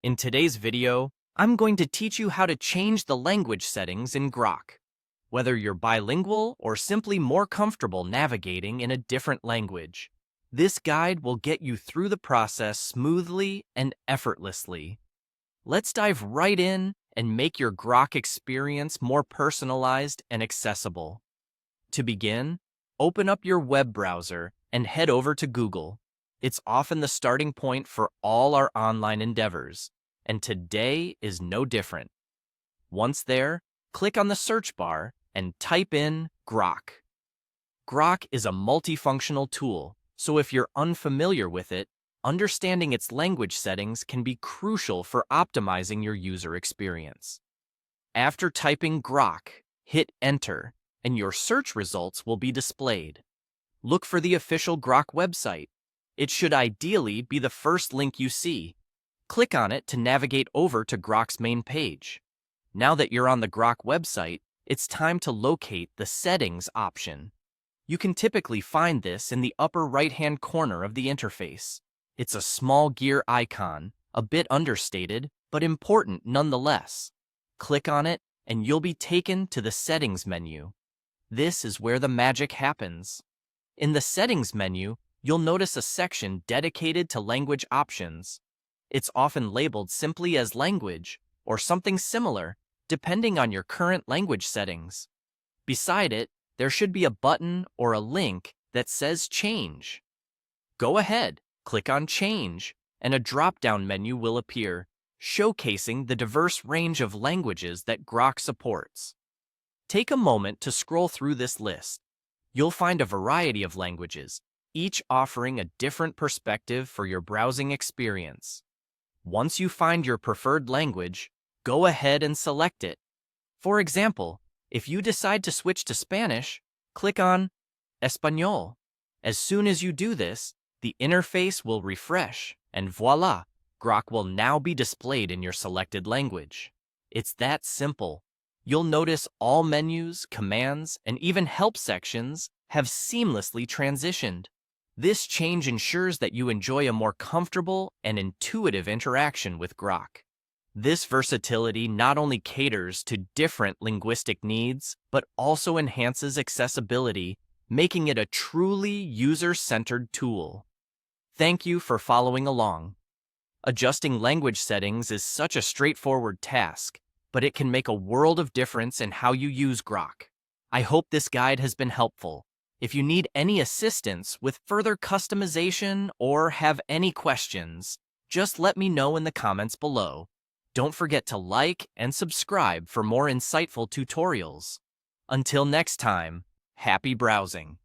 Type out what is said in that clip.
In today's video, I'm going to teach you how to change the language settings in Grok. Whether you're bilingual or simply more comfortable navigating in a different language, this guide will get you through the process smoothly and effortlessly. Let's dive right in and make your Grok experience more personalized and accessible. To begin, open up your web browser and head over to Google. It's often the starting point for all our online endeavors, and today is no different. Once there, click on the search bar and type in Grok. Grok is a multifunctional tool, so if you're unfamiliar with it, understanding its language settings can be crucial for optimizing your user experience. After typing Grok, hit Enter, and your search results will be displayed. Look for the official Grok website. It should ideally be the first link you see. Click on it to navigate over to Grok's main page. Now that you're on the Grok website, it's time to locate the Settings option. You can typically find this in the upper right-hand corner of the interface. It's a small gear icon, a bit understated, but important nonetheless. Click on it, and you'll be taken to the Settings menu. This is where the magic happens. In the Settings menu, you'll notice a section dedicated to language options. It's often labeled simply as Language or something similar, depending on your current language settings. Beside it, there should be a button or a link that says Change. Go ahead, click on Change, and a drop-down menu will appear, showcasing the diverse range of languages that Grok supports. Take a moment to scroll through this list. You'll find a variety of languages, each offering a different perspective for your browsing experience. Once you find your preferred language, go ahead and select it. For example, if you decide to switch to Spanish, click on Español. As soon as you do this, the interface will refresh, and voila, Grok will now be displayed in your selected language. It's that simple. You'll notice all menus, commands, and even help sections have seamlessly transitioned. This change ensures that you enjoy a more comfortable and intuitive interaction with Grok. This versatility not only caters to different linguistic needs, but also enhances accessibility, making it a truly user-centered tool. Thank you for following along. Adjusting language settings is such a straightforward task, but it can make a world of difference in how you use Grok. I hope this guide has been helpful. If you need any assistance with further customization or have any questions, just let me know in the comments below. Don't forget to like and subscribe for more insightful tutorials. Until next time, happy browsing.